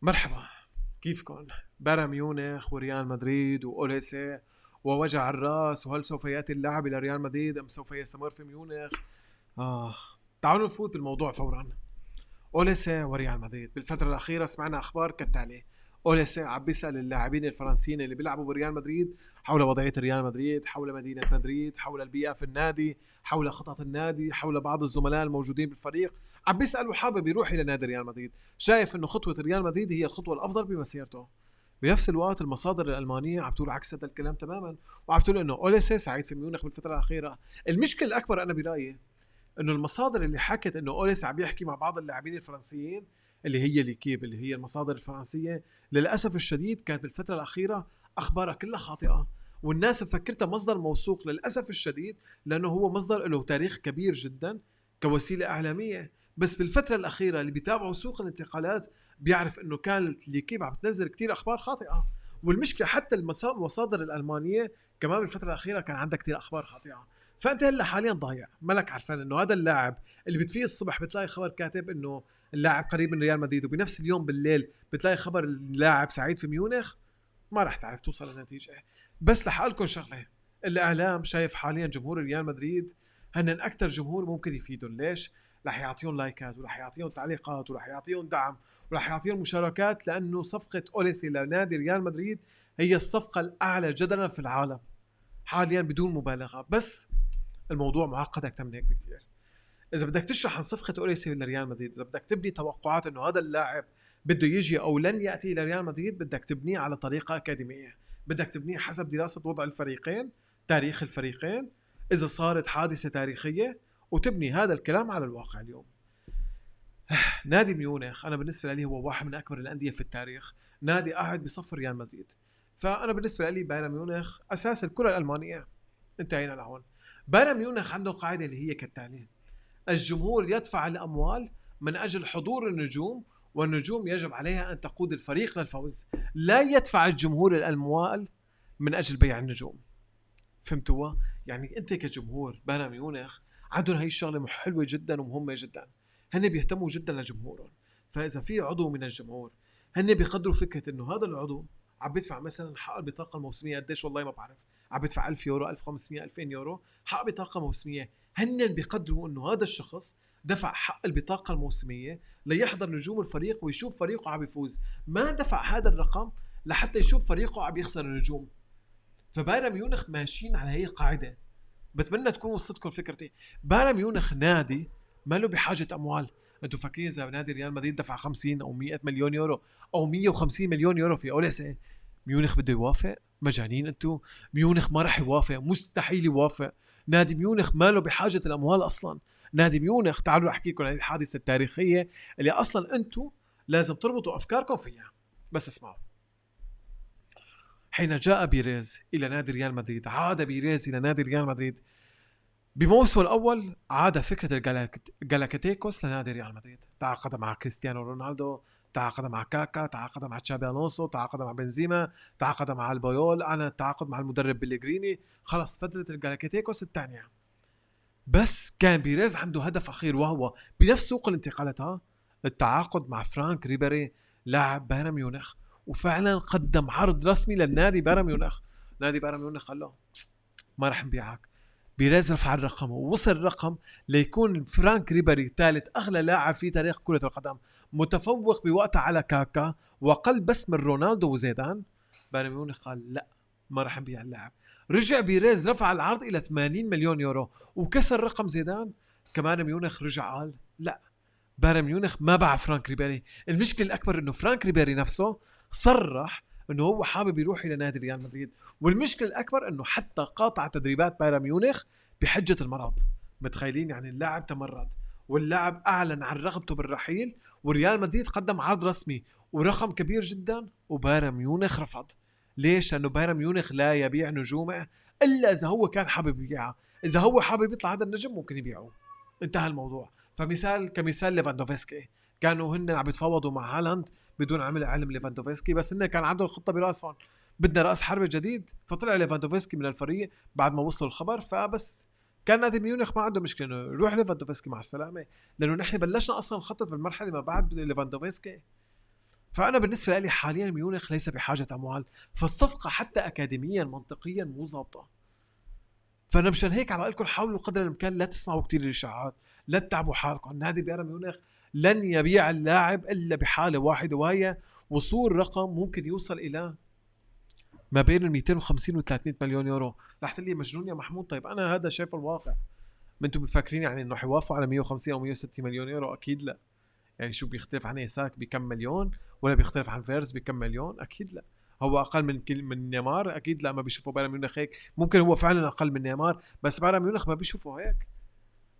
مرحبا، كيفكن؟ بايرن ميونخ وريال مدريد وأوليسي ووجع الراس، وهل سوف يأتي اللاعب إلى ريال مدريد أم سوف يستمر في ميونخ؟ تعالوا نفوت بالموضوع فورا. أوليسي وريال مدريد بالفترة الأخيرة سمعنا أخبار كالتالي: أوليسي عم بيسأل اللاعبين الفرنسيين اللي بيلعبوا بريال مدريد حول وضعية ريال مدريد، حول مدينة مدريد، حول البيئة في النادي، حول خطط النادي، حول بعض الزملاء الموجودين بالفريق. عم بيسأل وحابب يروح إلى نادي ريال مدريد، شايف إنه خطوة ريال مدريد هي الخطوة الأفضل بمسيرته. بنفس الوقت المصادر الألمانية عم تقول عكس هذا الكلام تماما، وعم تقول إنه أوليسي سعيد في ميونخ بالفترة الأخيرة. المشكلة الأكبر أنا برأيي انه المصادر اللي حكت انه اوليس عم يحكي مع بعض اللاعبين الفرنسيين، اللي هي ليكيب اللي هي المصادر الفرنسيه، للاسف الشديد كانت بالفتره الاخيره اخبارها كلها خاطئه، والناس مفكرتها مصدر موثوق للاسف الشديد، لانه هو مصدر له تاريخ كبير جدا كوسيله اعلاميه. بس بالفتره الاخيره اللي بيتابعوا سوق الانتقالات بيعرف انه كانت ليكيب عم تنزل كتير اخبار خاطئه. والمشكله حتى المصادر الالمانيه كمان بالفتره الاخيره كان عندها كتير اخبار خاطئه. فانت هلا حاليا ضايع، مالك عارفان انه هذا اللاعب اللي بتفيق الصبح بتلاقي خبر كاتب انه اللاعب قريب من ريال مدريد، وبنفس اليوم بالليل بتلاقي خبر اللاعب سعيد في ميونخ. ما راح تعرف توصل لنتيجه. بس رح اقول لكم شغله: الاعلام شايف حاليا جمهور ريال مدريد هن اكثر جمهور ممكن يفيدهم. ليش؟ رح يعطيهم لايكات، ورح يعطيهم تعليقات، ورح يعطيهم دعم، ورح يعطيهم مشاركات، لانه صفقه اوليسي لنادي ريال مدريد هي الصفقه الاعلى جدلا في العالم حاليا بدون مبالغه. بس الموضوع معقد اكثر من هيك بكثير. اذا بدك تشرح عن صفقه اوليسي لريال مدريد، اذا بدك تبني توقعات انه هذا اللاعب بده يجي او لن ياتي الى ريال مدريد، بدك تبنيه على طريقه اكاديميه، بدك تبنيه حسب دراسه وضع الفريقين، تاريخ الفريقين، اذا صارت حادثه تاريخيه، وتبني هذا الكلام على الواقع اليوم. نادي ميونخ انا بالنسبه لي هو واحد من اكبر الانديه في التاريخ، نادي قاعد بصف ريال مدريد. فانا بالنسبه لي بايرن ميونخ اساس الكره الالمانيه. انتهينا لهون. بايرن ميونخ عنده قاعده اللي هي كالتالي: الجمهور يدفع الأموال من أجل حضور النجوم، والنجوم يجب عليها أن تقود الفريق للفوز. لا يدفع الجمهور الأموال من أجل بيع النجوم. فهمتوا؟ يعني أنت كجمهور بايرن ميونخ عندهم هاي الشغلة حلوة جدا ومهمة جدا. هن بيهتموا جدا لجمهورهم. فإذا في عضو من الجمهور هن بيقدروا فكرة إنه هذا العضو عم بيدفع مثلا حق البطاقة الموسمية قديش، والله ما بعرف، عم بيدفع 1000 يورو، 1500، 2000 يورو حق بطاقة موسمية. هن بيقدروا إنه هذا الشخص دفع حق البطاقة الموسمية ليحضر نجوم الفريق ويشوف فريقه عم يفوز، ما دفع هذا الرقم لحتى يشوف فريقه عم يخسر النجوم. فبايرن ميونخ ماشيين على هي القاعده. بتمنى تكون وصلتكم فكرتي. بايرن ميونخ نادي ما له بحاجه اموال. انتم فاكرين اذا نادي ريال مدريد دفع 50 او 100 مليون يورو او 150 مليون يورو في اوليسي، ميونخ بده يوافق؟ مجانين انتم. ميونخ ما راح يوافق، مستحيل يوافق. نادي ميونخ ما له بحاجه الاموال اصلا. نادي ميونخ، تعالوا احكي لكم عن الحادثه التاريخيه اللي اصلا انتم لازم تربطوا افكاركم فيها. بس اسمعوا: حين جاء بيريز إلى نادي ريال مدريد، عاد بيريز إلى نادي ريال مدريد بموسمه الأول، عاد فكرة الجالاكتيكوس لنادي ريال مدريد. تعاقد مع كريستيانو رونالدو، تعاقد مع كاكا، تعاقد مع تشابي ألونسو، تعاقد مع بنزيما، تعاقد مع البايول، أنا تعاقد مع المدرب بيليغريني. خلص فترة الجالاكتيكوس الثانية. بس كان بيريز عنده هدف أخير، وهو بنفس سوق الانتقالات التعاقد مع فرانك ريبيري لاعب بايرن ميونخ. وفعلا قدم عرض رسمي للنادي بايرن ميونخ. نادي بايرن ميونخ قال له ما راح نبيعك. بيريز رفع الرقم ووصل الرقم ليكون فرانك ريبيري ثالث اغلى لاعب في تاريخ كرة القدم، متفوق بوقتها على كاكا وقل بس من رونالدو وزيدان. بايرن ميونخ قال لا، ما راح نبيع اللاعب. رجع بيريز رفع العرض الى 80 مليون يورو وكسر رقم زيدان. كمان ميونخ رجع قال لا، بايرن ميونخ ما باع فرانك ريبيري. المشكله الاكبر انه فرانك ريبيري نفسه صرح انه هو حابب يروح الى نادي ريال مدريد. والمشكله الاكبر انه حتى قاطع تدريبات بايرن ميونخ بحجه المرض. متخيلين؟ يعني اللاعب تمرد، واللاعب اعلن عن رغبته بالرحيل، وريال مدريد قدم عرض رسمي ورقم كبير جدا، وبايرن ميونخ رفض. ليش؟ لانه بايرن ميونخ لا يبيع نجومه الا اذا هو كان حابب يبيعها. اذا هو حابب يطلع هذا النجم ممكن يبيعه. انتهى الموضوع. فمثال كمثال ليفاندوفسكي، كانوا هن عم يتفاوضوا مع هالاند بدون علم ليفاندوفسكي، بس هن كان عندهم الخطه براسهم: بدنا راس حربة جديد. فطلع ليفاندوفسكي من الفريق بعد ما وصلوا الخبر. فبس كان نادي ميونخ ما عنده مشكله انه يروح ليفاندوفسكي مع السلامه، لانه نحن بلشنا اصلا نخطط بالمرحله ما بعد ليفاندوفسكي. فانا بالنسبه لي حاليا ميونخ ليس بحاجه اموال، فالصفقه حتى اكاديميا منطقيا مو ظابطه. فانا مشان هيك عم بقول لكم حاولوا قدر الامكان لا تسمعوا كثير الاشاعات، لا تتعبوا حالكم. نادي بايرن ميونخ لن يبيع اللاعب الا بحاله واحده، وهي وصول رقم ممكن يوصل الى ما بين ال 250 و 300 مليون يورو. رح تقول لي مجنون يا محمود، طيب انا هذا شايف الواقع. ما انتم مفكرين يعني انه حيوافقوا على 150 او 160 مليون يورو؟ اكيد لا. يعني شو بيختلف عن إيساك بكم مليون، ولا بيختلف عن فيرز بكم مليون؟ اكيد لا. هو اقل من نيمار؟ اكيد لا. ما بيشوفوا بايرن ميونخ هيك. ممكن هو فعلا اقل من نيمار، بس بايرن ميونخ ما بيشوفوا هيك.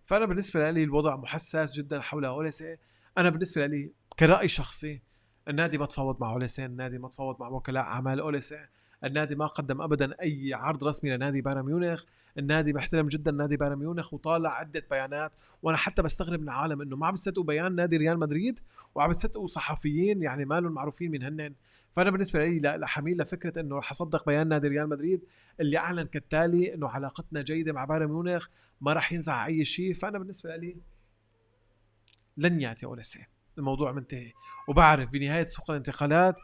فانا بالنسبه لي الوضع محسس جدا حول اوليسي. انا بالنسبه لي كرأي شخصي، النادي ما تفاوض مع اوليسي، النادي ما تفاوض مع وكلاء اعمال اوليسي، النادي ما قدم ابدا اي عرض رسمي لنادي بايرن ميونخ. النادي محترم جدا نادي بايرن ميونخ وطالع عده بيانات، وانا حتى بستغرب من العالم انه ما عم بتصدقوا بيان نادي ريال مدريد وعم بتصدقوا صحفيين يعني مالهم معروفين من هنن. فانا بالنسبه لي لا حميل لفكره انه رح اصدق بيان نادي ريال مدريد اللي اعلن كالتالي انه علاقتنا جيده مع بايرن ميونخ، ما راح ينزع اي شيء. فانا بالنسبه لي لن ياتي اوليسي، الموضوع منتهي. وبعرف بنهايه سوق الانتقالات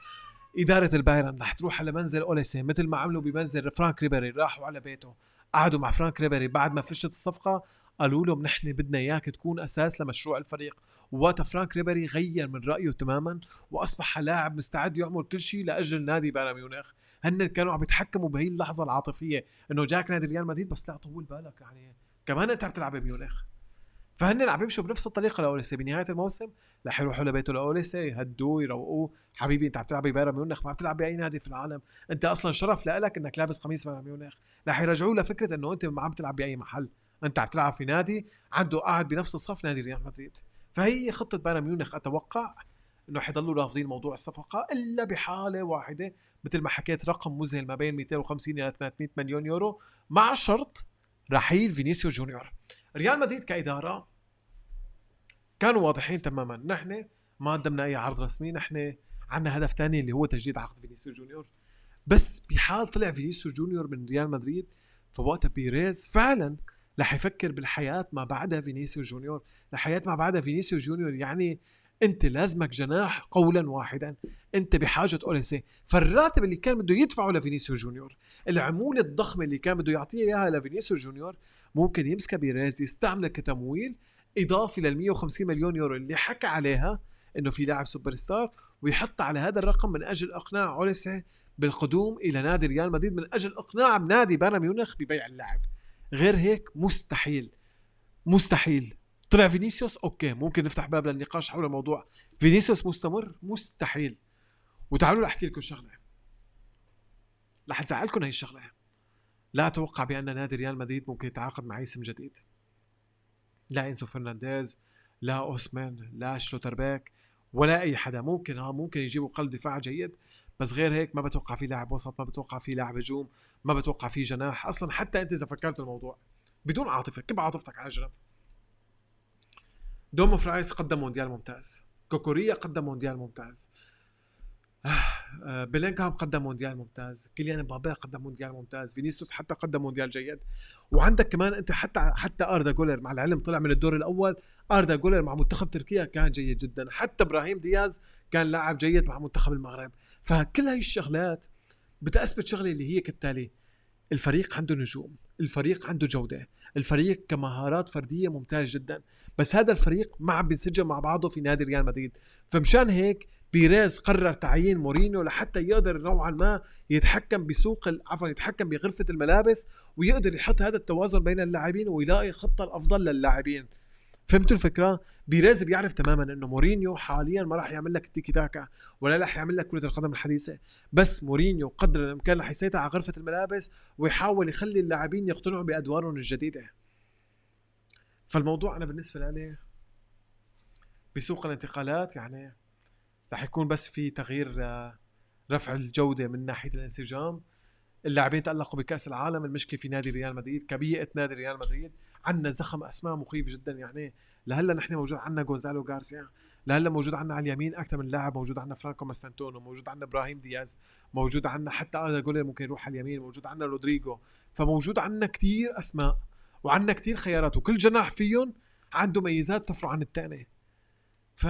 اداره البايرن رح تروح على منزل اوليسي مثل ما عملوا بمنزل فرانك ريبيري، راحوا على بيته قعدوا مع فرانك ريبيري بعد ما فشت الصفقه، قالوا لهم نحن بدنا اياك تكون اساس لمشروع الفريق. ووقتها فرانك ريبيري غير من رايه تماما واصبح لاعب مستعد يعمل كل شيء لاجل نادي بايرن ميونخ. هن كانوا عم يتحكموا بهي اللحظه العاطفيه انه جاك نادي ريال مدريد، بس لا طول بالك يعني كمان انت عم تلعب بميونخ. فهن عم يمشوا بنفس الطريقه لاوليسي. بنهايه الموسم رح يروحوا لبيته لاوليسي يهدوه يروقوه، حبيبي انت عم تلعب ببايرن ميونخ، ما عم تلعب باي نادي في العالم، انت اصلا شرف لك انك لابس قميص بايرن ميونخ. رح يرجعوه لفكره انه انت ما عم تلعب باي محل، انت عم تلعب في نادي عنده قاعد بنفس الصف نادي ريال مدريد. فهي خطه بايرن ميونخ. اتوقع انه حيضلوا رافضين موضوع الصفقه الا بحاله واحده، مثل ما حكيت رقم مذهل ما بين 250 الى 300 مليون يورو مع شرط رحيل فينيسيو جونيور. ريال مدريد كاداره كانوا واضحين تماما، نحن ما قدمنا اي عرض رسمي، نحن عنا هدف تاني اللي هو تجديد عقد فينيسيو جونيور. بس بحال طلع فينيسيو جونيور من ريال مدريد، فوقتها بيريز فعلا رح يفكر بالحياة ما بعد فينيسيو جونيور. الحياة ما بعد فينيسيو جونيور يعني انت لازمك جناح قولا واحدا، انت بحاجة اوليسي. فالراتب اللي كان بده يدفعه لفينيسيو جونيور، العمولة الضخمة اللي كان بده يعطيها اياها لفينيسيو جونيور، ممكن يمسك بيريز يستعملها كتمويل اضافي لل 150 مليون يورو اللي حكى عليها انه في لاعب سوبر ستار، ويحط على هذا الرقم من اجل اقناع اوليسي بالقدوم الى نادي ريال مدريد، من اجل اقناع نادي بايرن ميونخ ببيع اللاعب. غير هيك مستحيل. مستحيل. طلع فينيسيوس اوكي ممكن نفتح باب للنقاش حول الموضوع، فينيسيوس مستمر مستحيل. وتعالوا احكي لكم شغله رح تزعلكم هي الشغله. لا اتوقع بان نادي ريال مدريد ممكن يتعاقد مع اسم جديد، لا انسو فرنانديز، لا اوسمان، لا شلوتربيك، ولا اي حدا. ممكن يجيبوا قلب دفاع جيد، بس غير هيك ما بتوقع في لاعب وسط، ما بتوقع في لاعب هجوم، ما بتوقع في جناح اصلا. حتى انت اذا فكرت الموضوع بدون عاطفه، كب عاطفتك على جنب. دومو فرايس قدم مونديال ممتاز، كوكوريا قدم مونديال ممتاز، بيلينغهام قدم مونديال ممتاز، كيليان مبابي قدم مونديال ممتاز، فينيسيوس حتى قدم مونديال جيد. وعندك كمان انت حتى اردا جولر، مع العلم طلع من الدور الاول، اردا جولر مع منتخب تركيا كان جيد جدا، حتى ابراهيم دياز كان لاعب جيد مع منتخب المغرب. فكل هاي الشغلات بتثبت شغله اللي هي كالتالي: الفريق عنده نجوم، الفريق عنده جودة، الفريق كمهارات فردية ممتاز جدا، بس هذا الفريق ما عم بينسجم مع بعضه في نادي ريال مدريد. فمشان هيك بيريز قرر تعيين مورينيو لحتى يقدر نوعا ما يتحكم بسوق يتحكم بغرفة الملابس، ويقدر يحط هذا التوازن بين اللاعبين ويلاقي خطة الأفضل للاعبين. فهمتوا الفكرة؟ بيريز بيعرف تماما انه مورينيو حاليا ما راح يعمل لك التيكي تاكا ولا راح يعمل لك كرة القدم الحديثة، بس مورينيو قدر الامكان راح يسيطر على غرفة الملابس ويحاول يخلي اللاعبين يقتنعوا بادوارهم الجديدة. فالموضوع انا بالنسبة لي بسوق الانتقالات يعني راح يكون بس في تغيير، رفع الجودة من ناحية الانسجام. اللاعبين تألقوا بكأس العالم، المشكلة في نادي ريال مدريد، كبيئة نادي ريال مدريد عندنا زخم أسماء مخيف جدا. يعني لهلا نحن موجود عندنا غونزالو غارسيا، لهلا موجود عندنا على اليمين أكثر من لاعب، موجود عندنا فرانكو ماستانتونو، موجود عندنا إبراهيم دياز، موجود عندنا حتى آدا جولر ممكن يروح على اليمين، موجود عندنا رودريجو. فموجود عندنا كتير أسماء وعندنا كتير خيارات، وكل جناح فيهم عنده ميزات تفرق عن الثاني. ف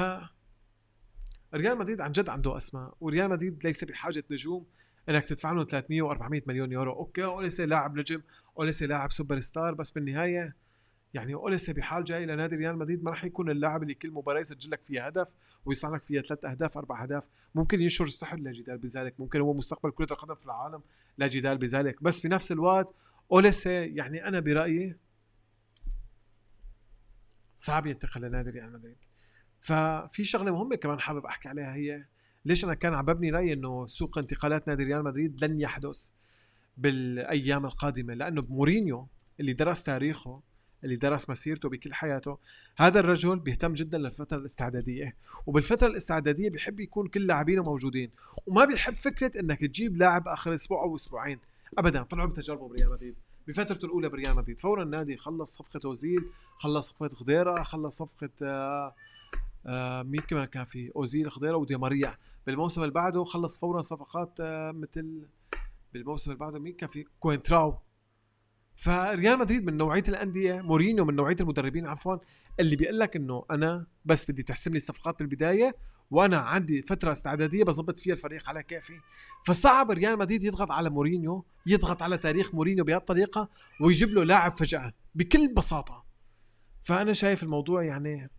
ريال مدريد عن جد عنده اسماء، وريال مدريد ليس بحاجه نجوم انك تدفع لهم 300 و400 مليون يورو. اوكي اوليسي لاعب نجم، اوليسي لاعب سوبر ستار، بس بالنهايه يعني اوليسي بحال جاي لنادي ريال مدريد ما راح يكون اللاعب اللي كل مباراه يسجل لك فيها هدف ويصنع لك فيها 3 اهداف 4 اهداف. ممكن ينشر السحر، لا جدال بذلك، ممكن هو مستقبل كره القدم في العالم، لا جدال بذلك، بس في نفس الوقت اوليسي يعني انا برايي صعب ينتقل لنادي ريال مدريد. ففي شغله مهمه كمان حابب احكي عليها، هي ليش انا كان عببني رايي انه سوق انتقالات نادي ريال مدريد لن يحدث بالايام القادمه، لانه مورينيو اللي درس تاريخه، اللي درس مسيرته بكل حياته، هذا الرجل بيهتم جدا للفتره الاستعداديه، وبالفتره الاستعداديه بيحب يكون كل لاعبينه موجودين، وما بيحب فكره انك تجيب لاعب اخر اسبوع او اسبوعين ابدا. طلعوا بتجاربه بريال مدريد بفترته الاولى بريال مدريد، فورا النادي خلص صفقه اوزيل، خلص صفقه غديره، خلص صفقه مين كمان كان في، اوزيل غديره ودي ماريا. بالموسم اللي بعده خلص فورا صفقات مثل، بالموسم اللي بعده مين كان في، كوينتراو. فريال مدريد من نوعيه الانديه، مورينيو من نوعيه المدربين عفوا، اللي بيقول لك انه انا بس بدي تحسم لي الصفقات بالبدايه، وانا عندي فتره استعداديه بظبط فيها الفريق على كيفي. فصعب ريال مدريد يضغط على مورينيو، يضغط على تاريخ مورينيو بهالطريقه ويجيب له لاعب فجاه بكل بساطه. فانا شايف الموضوع يعني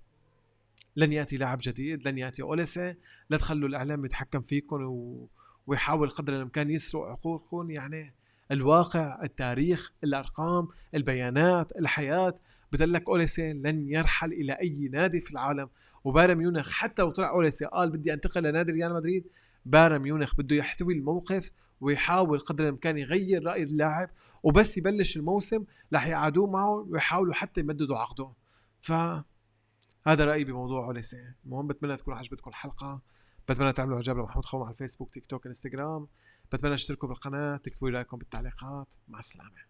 لن ياتي لاعب جديد، لن ياتي اوليسي، لا تخلوا الاعلام يتحكم فيكم ويحاول قدر الامكان يسرق عقولكم. يعني الواقع، التاريخ، الارقام، البيانات، الحياه بتقول اوليسي لن يرحل الى اي نادي في العالم. وبايرن ميونخ حتى لو طلع اوليسي قال بدي انتقل لنادي ريال مدريد، بايرن ميونخ بده يحتوي الموقف ويحاول قدر الامكان يغير راي اللاعب، وبس يبلش الموسم رح يقعدوه معه ويحاولوا حتى يمددوا عقده. ف هذا رأيي بموضوع اوليسي. المهم بتمنى تكون عجبتكم الحلقة، بتمنى تعملوا اعجاب لمحمود خوم على الفيسبوك، تيك توك، انستغرام. بتمنى تشتركوا بالقناة، تكتبوا لي رأيكم بالتعليقات. مع السلامة.